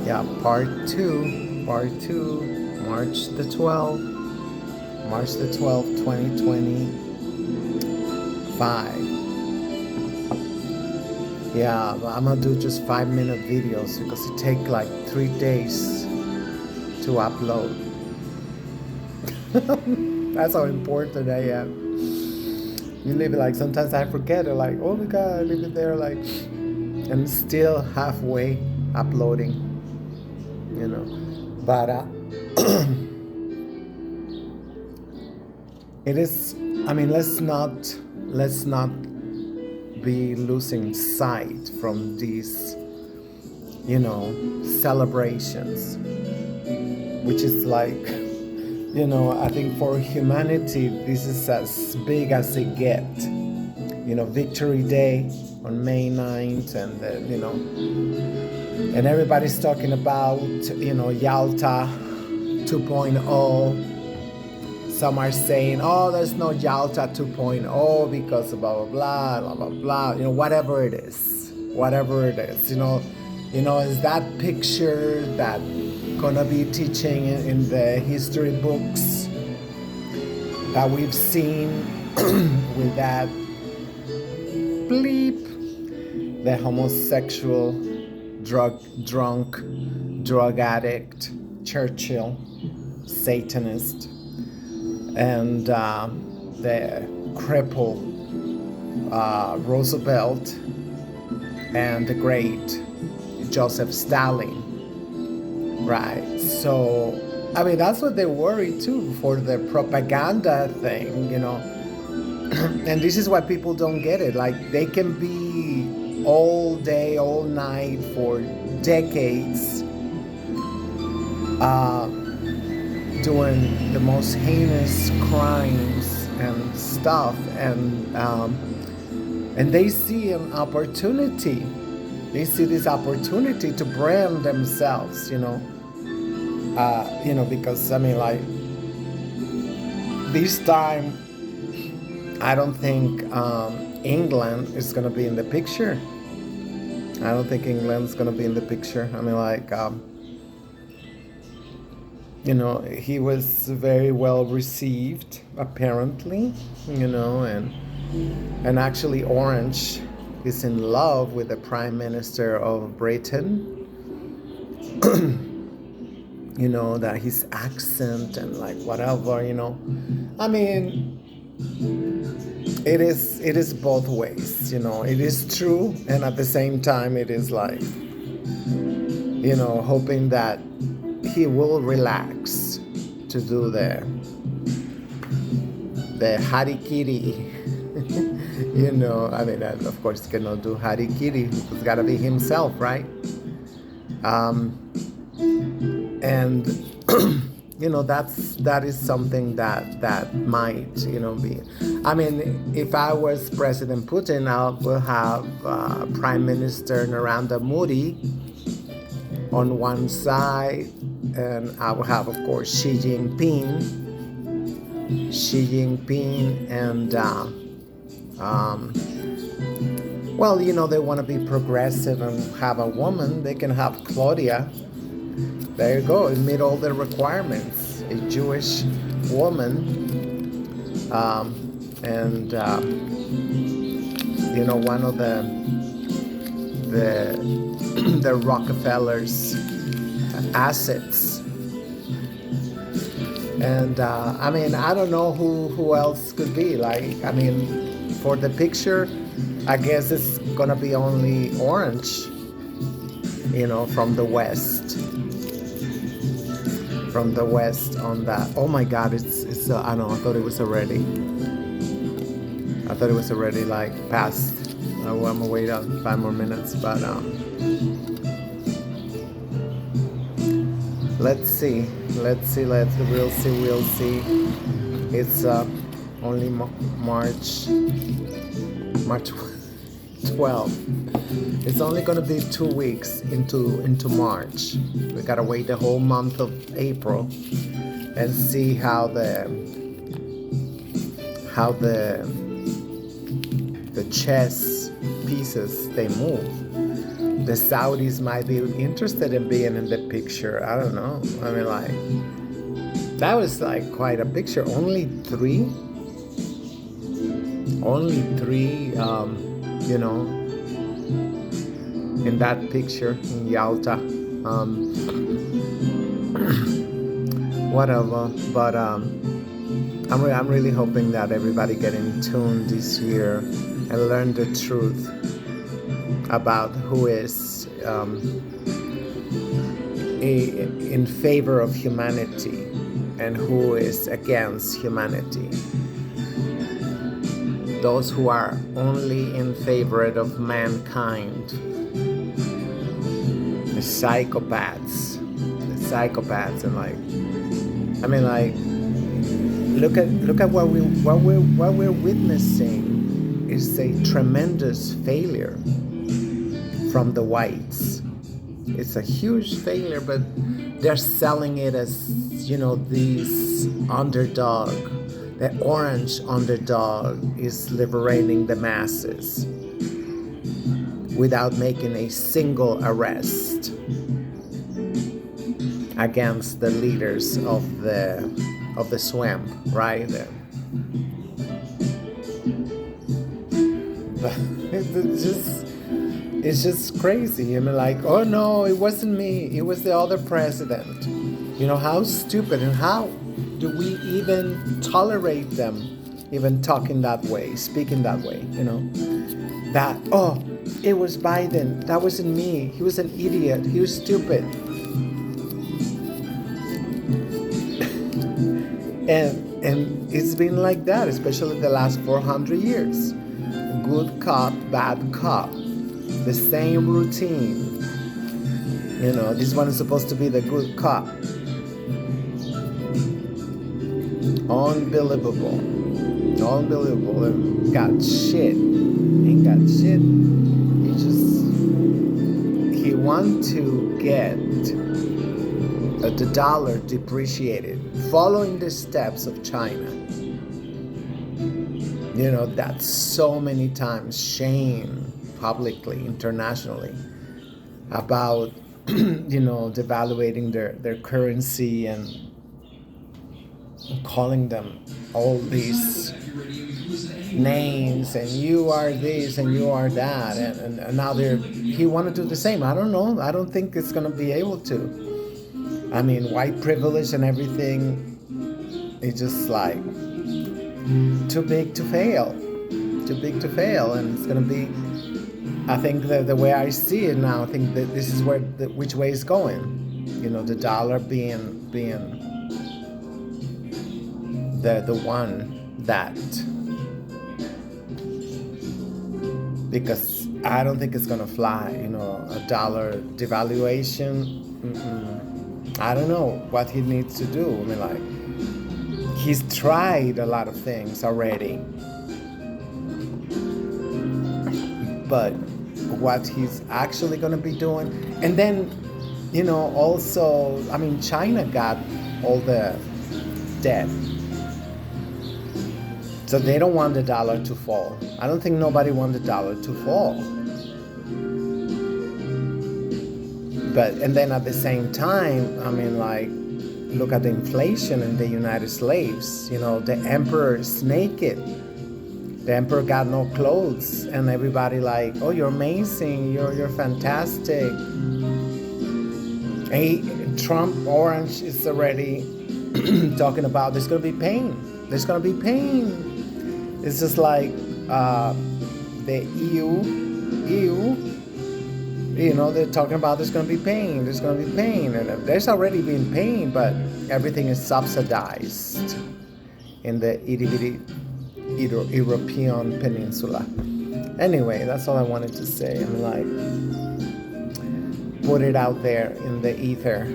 Yeah, part two, March the 12th, March the 12th, 2025. Yeah, but I'm gonna do just 5-minute videos because it take like 3 days to upload. That's how important I am. You leave it like sometimes I forget it, like, oh my god, I leave it there like I'm still halfway uploading, you know. But it is, I mean, let's not be losing sight from these, celebrations, which is like, I think for humanity, this is as big as it get. Victory Day on May 9th, and then, and everybody's talking about, Yalta 2.0. Some are saying, oh, there's no Yalta 2.0 because of blah, blah, blah, blah, blah, blah. Whatever it is. Is that picture that gonna be teaching in the history books that we've seen with that bleep, the homosexual, drunk, drug addict, Churchill, Satanist, and the cripple Roosevelt, and the great Joseph Stalin, right? So, I mean, that's what they worry too for the propaganda thing, and this is why people don't get it. Like, they can be all day, all night for decades doing the most heinous crimes and stuff, and they see an opportunity. They see this opportunity to brand themselves, because I mean, like, this time, I don't think England is gonna be in the picture. I don't think England's gonna be in the picture. I mean, like, he was very well received, apparently, and actually Orange is in love with the Prime Minister of Britain. That his accent and like whatever, I mean, it is both ways, it is true, and at the same time it is like, hoping that he will relax to do the harikiri. I mean, of course he cannot do harikiri. It's gotta be himself, right? And that is something that might, be. I mean, if I was President Putin, I will have Prime Minister Narendra Modi on one side, and I will have, of course, Xi Jinping, and well, they want to be progressive and have a woman. They can have Claudia. There you go. It meet all the requirements. A Jewish woman, and one of the the Rockefellers' assets. And I mean, I don't know who else could be. Like, I mean, for the picture, I guess it's gonna be only Orange, from the West. From the West on that. Oh my God, it's I know, I thought it was already like past. I'm gonna wait on 5 more minutes, but let's see. We'll see. It's only March 12th. It's only gonna be 2 weeks into March. We gotta wait the whole month of April and see how the chess pieces they move. the Saudis might be interested in being in the picture. I don't know. I mean, like, that was like quite a picture. Only three, in that picture in Yalta. Whatever. But I'm really hoping that everybody get in tune this year and learn the truth about who is in favor of humanity and who is against humanity. Those who are only in favor of mankind, the psychopaths, and like, I mean, like, look at what we're witnessing is a tremendous failure from the whites. It's a huge failure, but they're selling it as, these underdog. The orange underdog is liberating the masses without making a single arrest against the leaders of the swamp, right? It's just crazy. I mean, like, oh no, it wasn't me. It was the other president. How stupid, and how do we even tolerate them even talking that way, speaking that way, That, oh, it was Biden. That wasn't me. He was an idiot. He was stupid. And it's been like that, especially the last 400 years. Good cop, bad cop. The same routine. This one is supposed to be the good cop. Unbelievable. And got shit. Ain't got shit. He want to get the dollar depreciated, following the steps of China. That's so many times shame publicly, internationally, about, devaluating their currency and calling them all these names, and you are this and you are that, and now he want to do the same. I don't know. I don't think it's going to be able to. I mean, white privilege and everything is just like too big to fail, and it's going to be, I think the way I see it now, I think that this is which way it's going. The dollar being the one that, because I don't think it's gonna fly. A dollar devaluation. I don't know what he needs to do. I mean, like, he's tried a lot of things already, but what he's actually going to be doing. And then, also, I mean, China got all the debt. So they don't want the dollar to fall. I don't think nobody wants the dollar to fall. And then at the same time, I mean, like, look at the inflation in the United States. The emperor is naked. The emperor got no clothes, and everybody like, oh, you're amazing, you're fantastic. Trump Orange is already talking about there's gonna be pain. There's gonna be pain. It's just like the EU. They're talking about there's gonna be pain. And there's already been pain, but everything is subsidized in the itty-bitty European peninsula. Anyway, that's all I wanted to say. I mean, like, put it out there in the ether.